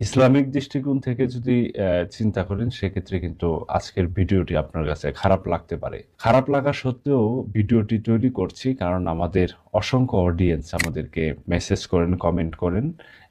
Islamic দৃষ্টিকোণ থেকে যদি চিন্তা করেন সেক্ষেত্রে কিন্তু আজকের ভিডিওটি আপনার কাছে খারাপ লাগতে পারে। খারাপ লাগা সত্ত্বেও ভিডিওটি তৈরি করছি কারণ আমাদের অসংখ্য অডিয়েন্স আমাদেরকে মেসেজ করেন, কমেন্ট করেন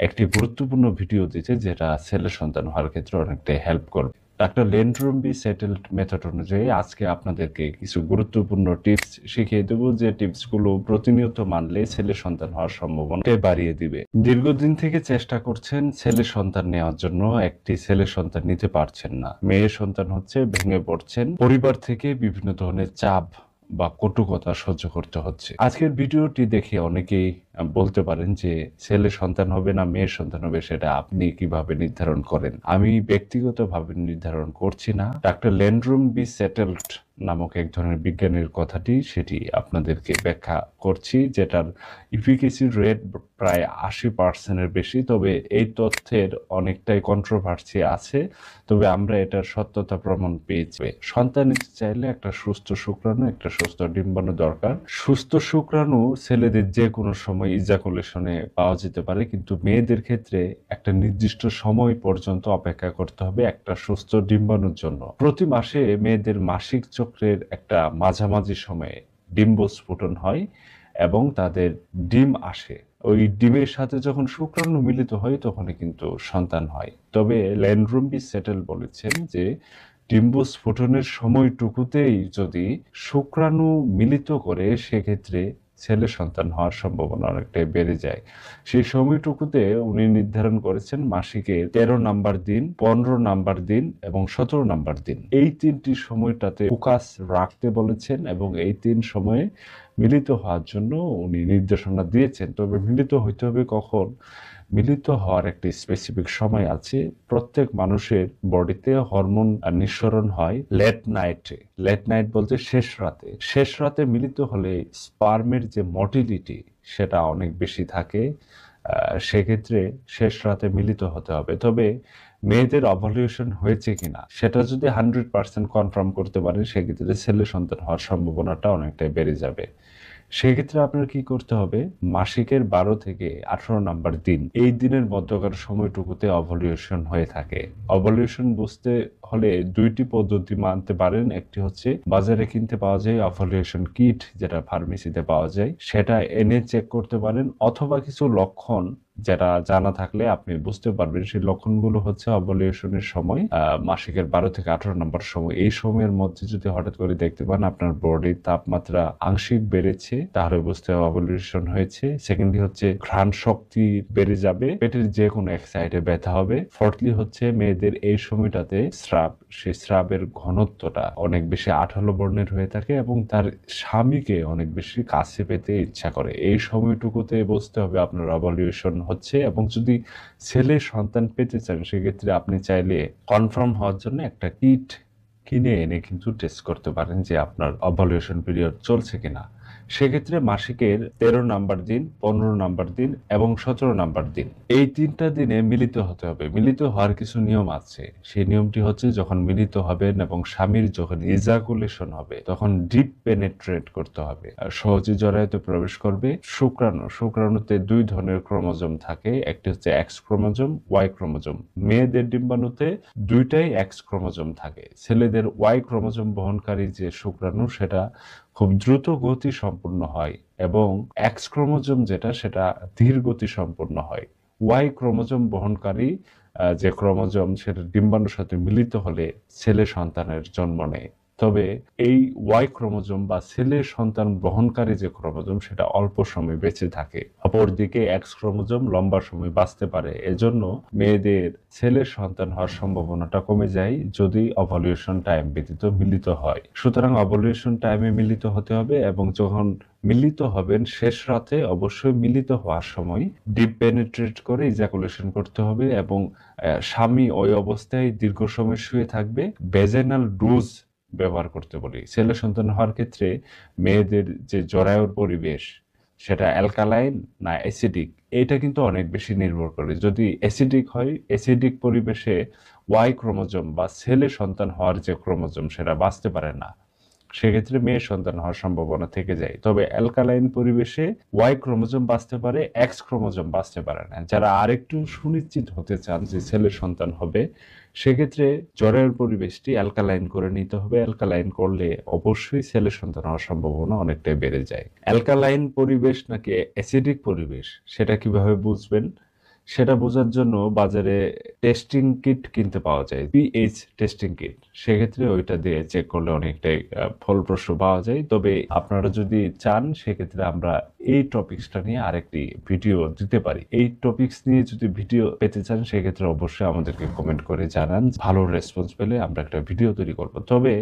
একটি গুরুত্বপূর্ণ ভিডিও দিতে, যেটা ছেলে সন্তান হওয়ার ক্ষেত্রে অনেকটাই হেল্প করবে। ডাক্তার লেন্ড্রুম্বি সেটেলড মেথড অনুযায়ী আজকে আপনাদেরকে কিছু গুরুত্বপূর্ণ টিপস শিখিয়ে দেব, যে টিপসগুলো প্রতিনিয়ত মানলে ছেলে সন্তান হওয়ার সম্ভাবনা বাড়িয়ে দিবে। দীর্ঘদিন থেকে চেষ্টা করছেন ছেলে সন্তান নেওয়ার জন্য, একটি ছেলে সন্তান নিতে পারছেন না, মেয়ে সন্তান হচ্ছে, ভেঙে পড়ছেন, পরিবার থেকে বিভিন্ন ধরনের চাপ বা কটু কথা সহ্য করতে হচ্ছে। আজকের ভিডিওটি দেখে অনেকেই বলতে পারেন যে ছেলে সন্তান হবে না মেয়ের সন্তান হবে, সেটা আপনি কিভাবে নির্ধারণ করেন? আমি ব্যক্তিগতভাবে নির্ধারণ করছি না, ডাক্তার লেন্ড্রুম্বি সেটেলড নামক এক ধরনের বিজ্ঞানের কথাটি সেটি আপনাদেরকে ব্যাখ্যা করছি, যেটার ইফিকেসি রেট প্রায় 80% বেশি। তবে এই তথ্যের অনেকটাই কন্ট্রোভার্সি আছে, তবে আমরা এটার সত্যতা প্রমাণ পেয়েছি। সন্তান নিতে চাইলে একটা সুস্থ শুক্রাণু, একটা সুস্থ ডিম্বাণু দরকার। সুস্থ শুক্রাণু ছেলেদের যে কোনো সময় ইজাকুলেশনে পাওয়া যেতে পারে, কিন্তু মেয়েদের ক্ষেত্রে একটা নির্দিষ্ট সময় পর্যন্ত অপেক্ষা করতে হবে একটা সুস্থ ডিম্বাণুর জন্য। প্রতি মাসে মেয়েদের মাসিক চক্রের একটা মাঝামাঝি সময়ে ডিম্বস্ফোটন হয় এবং তাদের ডিম আসে। ওই ডিমের সাথে যখন শুক্রাণু মিলিত হয় তখনই কিন্তু সন্তান হয়। তবে লেন্ড্রুম্বি সেটেল বলেছেন যে ডিম্বস্ফোটনের সময়টুকুতেই যদি শুক্রাণু মিলিত করে সেক্ষেত্রে ছেলে সন্তান হওয়ার সম্ভাবনা অনেকটাই বেড়ে যায়। সেই সময়টুকুতে উনি নির্ধারণ করেছেন মাসিকে 13 নাম্বার দিন, 15 নাম্বার দিন এবং 17 নাম্বার দিন। এই তিনটি সময়টাতে ফোকাস রাখতে বলেছেন এবং এই 3 সময়ে মিলিত হওয়ার জন্য উনি নির্দেশনা দিয়েছেন। তবে মিলিত হইতে হবে কখন? মিলিত হওয়ার একটি স্পেসিফিক সময় আছে। প্রত্যেক মানুষের বডিতে হরমোন নিঃসরণ হয় লেট নাইটে। লেট নাইট বলতে শেষ রাতে। শেষ রাতে মিলিত হলে স্পার্মের যে মোটিলিটি সেটা অনেক বেশি থাকে। সেক্ষেত্রে শেষ রাতে মিলিত হতে হবে। তবে মেয়েদের ওভালিউশন হয়েছে কিনা সেটা যদি 100% কনফার্ম করতে পারেন সেক্ষেত্রে ছেলে সন্তান হওয়ার সম্ভাবনাটা অনেকটাই বেড়ে যাবে। সেক্ষেত্রে আপনার কি করতে হবে? মাসিকের 12 থেকে 18 নাম্বার দিন, এই দিনের মধ্যকার সময়টুকুতে ওভালিউশন হয়ে থাকে। ওভালিউশন বুঝতে হলে দুইটি পদ্ধতি মানতে পারেন। একটি হচ্ছে বাজারে কিনতে পাওয়া যায় ওভালিউশন কিট, যেটা ফার্মেসিতে পাওয়া যায়, সেটা এনে চেক করতে পারেন, অথবা কিছু লক্ষণ যেটা জানা থাকলে আপনি বুঝতে পারবেন। সেই লক্ষণগুলো হচ্ছে ওভালিউশনের সময়, মাসিকের 12 থেকে 18 নম্বর সময়, এই সময়ের মধ্যে যদি হঠাৎ করে দেখতে পান আপনার বডির তাপমাত্রা আংশিক বেড়েছে তাহলে বুঝতে হবে ওভালিউশন হয়েছে। সেকেন্ডলি হচ্ছে ঘ্রাণ শক্তি বেড়ে যাবে, পেটের যে কোনো এক সাইডে ব্যথা হবে। ফোর্থলি হচ্ছে মেয়েদের এই সময়টাতে স্রাব, সেই স্রাবের ঘনত্বটা অনেক বেশি আঠালো বর্ণের হয়ে থাকে এবং তার স্বামীকে অনেক বেশি কাছে পেতে ইচ্ছা করে। এই সময়টুকুতে বুঝতে হবে আপনার ওভালিউশন হচ্ছে। এবং যদি ছেলে সন্তান পেতে চান সেক্ষেত্রে আপনি চাইলে কনফার্ম হওয়ার জন্য একটা কিট কিনে এনে কিন্তু টেস্ট করতে পারেন যে আপনার ওভালিউশন পিরিয়ড চলছে কিনা। সেক্ষেত্রে মাসিকের 13 নাম্বার দিন, 15 নাম্বার দিন এবং 17 নাম্বার দিন, এই 3টা দিনে মিলিত হতে হবে। মিলিত হওয়ার কিছু নিয়ম আছে। সেই নিয়মটি হচ্ছে যখন মিলিত হবেন এবং স্বামীর যখন ইজাকুলেশন হবে তখন ডিপ পেনেট্রেট করতে হবে, আর সহজে জরায়ুতে প্রবেশ করবে শুক্রাণু। শুক্রাণুতে 2 ধরনের ক্রোমোজোম থাকে, একটি হচ্ছে এক্স ক্রোমোজোম, ওয়াই ক্রোমোজোম। মেয়েদের ডিম্বাণুতে দুইটাই এক্স ক্রোমোজোম থাকে। ছেলেদের ওয়াই ক্রোমোজোম বহনকারী যে শুক্রাণু সেটা খুব দ্রুত গতি সম্পন্ন হয় এবং এক্স ক্রোমোজোম যেটা সেটা ধীর গতি সম্পন্ন হয়। ওয়াই ক্রোমোজোম বহনকারী যে ক্রোমোজোম সেটা ডিম্বাণুর সাথে মিলিত হলে ছেলে সন্তানের জন্ম নেয়। তবে এই ওয়াই ক্রোমোজোম বা ছেলে সন্তান বহনকারী যে ক্রোমোজোম সেটা অল্প সময় বেঁচে থাকে। অপরদিকে এক্স ক্রোমোজোম লম্বা সময় বাঁচতে পারে। এজন্য মেয়েদের ছেলে সন্তান হওয়ার সম্ভাবনাটা কমে যায় যদি ওভালিউশন টাইম ব্যতীত মিলিত হয়। সুতরাং ওভালিউশন টাইমে মিলিত হতে হবে এবং যখন মিলিত হবেন শেষ রাতে অবশ্যই মিলিত হওয়ার সময় ডিপ পেনিট্রেট করে ইজাকুলেশন করতে হবে এবং স্বামী ওই অবস্থায় দীর্ঘ সময় শুয়ে থাকবে। ভেজাইনাল ডোজ ব্যবহার করতে বলি। ছেলে সন্তান হওয়ার ক্ষেত্রে মেয়েদের যে জরায়ুর পরিবেশ সেটা অ্যালকালাইন না অ্যাসিডিক, এটা কিন্তু অনেক বেশি নির্ভর করে। যদি অ্যাসিডিক হয়, অ্যাসিডিক পরিবেশে ওয়াই ক্রোমোজোম বা ছেলে সন্তান হওয়ার যে ক্রোমোজোম সেটা বাঁচতে পারে না। সেক্ষেত্রে মেয়ে সন্তান হওয়ার সম্ভাবনা থেকে যায়। তবে অ্যালকালাইন পরিবেশে ওয়াই ক্রোমোজোম বাঁচতে পারে, এক্স ক্রোমোজোম বাঁচতে পারে না। যারা আরেকটু সুনিশ্চিত হতে চান যে ছেলে সন্তান হবে, সেক্ষেত্রে জরায়ুর পরিবেশটি অ্যালকালাইন করে নিতে হবে। অ্যালকালাইন করলে অবশ্যই ছেলে সন্তান হওয়ার সম্ভাবনা অনেকটাই বেড়ে যায়। অ্যালকালাইন পরিবেশ নাকি অ্যাসিডিক পরিবেশ, সেটা কিভাবে বুঝবেন? সেটা বোঝার জন্য বাজারে টেস্টিং কিট কিনতে পাওয়া যায়, পিএইচ টেস্টিং কিট। সেক্ষেত্রে ওইটা দিয়ে চেক করলে অনেকটাই ফলপ্রসূ পাওয়া যায়। তবে আপনারা যদি চান, সেক্ষেত্রে আমরা এই টপিকসটা নিয়ে আরেকটি ভিডিও দিতে পারি। এই টপিকস নিয়ে যদি ভিডিও পেতে চান, সেক্ষেত্রে অবশ্যই আমাদেরকে কমেন্ট করে জানান। ভালো রেসপন্স পেলে আমরা একটা ভিডিও তৈরি করব। তবে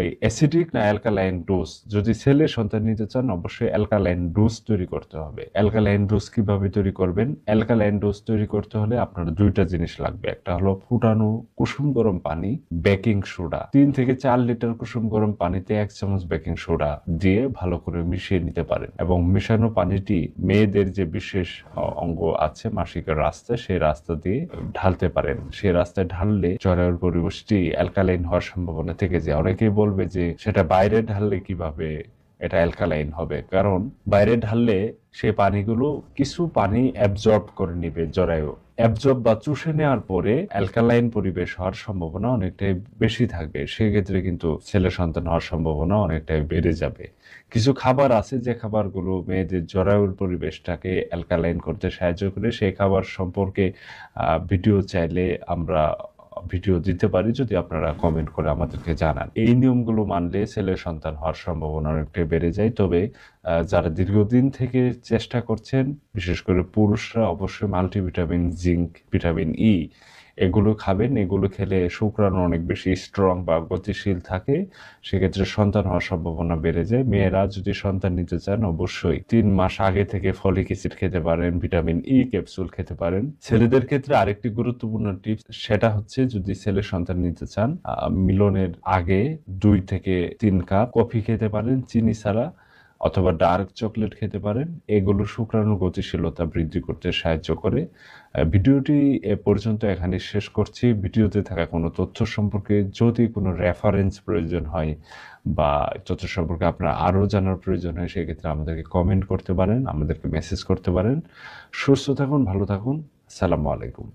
এই অ্যাসিডিক না অ্যালকালাইন ডোজ, যদি ছেলে সন্তান নিতে চান, অবশ্যই অ্যালকালাইন ডোজ তৈরি করতে হবে। অ্যালকালাইন ডোজ কিভাবে তৈরি করবেন? অ্যালকালাইন ডোজ তৈরি করতে হলে আপনার দুইটা জিনিস লাগবে। একটা হলো ফুটানো কুসুম গরম পানি, বেকিং সোডা। 3 থেকে 4 লিটার কুসুম গরম পানিতে 1 চামচ বেকিং সোডা দিয়ে ভালো করে মিশিয়ে নিতে পারেন, এবং মেশানো পানিটি মেয়েদের যে বিশেষ অঙ্গ আছে মাসিকের রাস্তা, সেই রাস্তা দিয়ে ঢালতে পারেন। সেই রাস্তায় ঢাললে জরায়ুর পরিবেশটি অ্যালকালাইন হওয়ার সম্ভাবনা থেকে যায়। অনেকেই বলবে যে সেটা বাইরে ঢাললে কিভাবে এটা অ্যালকালাইন হবে? কারণ বাইরে ঢাললে সে পানিগুলো কিছু পানি অ্যাবজর্ব করে নিবে জরায়ু। অ্যাবজর্ব বা চুষে নেওয়ার পরে অ্যালকালাইন পরিবেশ হওয়ার সম্ভাবনা অনেকটাই বেশি থাকবে। সেক্ষেত্রে কিন্তু ছেলে সন্তান হওয়ার সম্ভাবনা অনেকটাই বেড়ে যাবে। কিছু খাবার আছে যে খাবারগুলো মেয়েদের জরায়ুর পরিবেশটাকে অ্যালকালাইন করতে সাহায্য করে। সেই খাবার সম্পর্কে ভিডিও চাইলে আমরা ভিডিও দিতে পারি, যদি আপনারা কমেন্ট করে আমাদেরকে জানান। এই নিয়মগুলো মানলে ছেলে সন্তান হওয়ার সম্ভাবনা অনেকটাই বেড়ে যায়। তবে যারা দীর্ঘদিন থেকে চেষ্টা করছেন, বিশেষ করে পুরুষরা, অবশ্যই মাল্টিভিটামিন, জিঙ্ক, ভিটামিন ই এগুলো খাবেন। এগুলো খেলে শুক্রাণু অনেক বেশি স্ট্রং বা গতিশীল থাকে। সেক্ষেত্রে সন্তান হওয়ার সম্ভাবনা বেড়ে যায়। মেয়েরা যদি সন্তান নিতে চান, অবশ্যই 3 মাস আগে থেকে ফলিক অ্যাসিড খেতে পারেন, ভিটামিন ই ক্যাপসুল খেতে পারেন। ছেলেদের ক্ষেত্রে আরেকটি গুরুত্বপূর্ণ টিপস, সেটা হচ্ছে যদি ছেলে সন্তান নিতে চান, মিলনের আগে 2 থেকে 3 কাপ কফি খেতে পারেন চিনি ছাড়া, অথবা ডার্ক চকলেট খেতে পারেন। এগুলো শুক্রাণুর গতিশীলতা বৃদ্ধি করতে সাহায্য করে। ভিডিওটি এ পর্যন্ত এখানে শেষ করছি। ভিডিওতে থাকা কোনো তথ্য সম্পর্কে যদি কোনো রেফারেন্স প্রয়োজন হয় বা তথ্য সম্পর্কে আপনার আরও জানার প্রয়োজন হয়, সেক্ষেত্রে আমাদেরকে কমেন্ট করতে পারেন, আমাদেরকে মেসেজ করতে পারেন। সুস্থ থাকুন, ভালো থাকুন। আসসালামু আলাইকুম।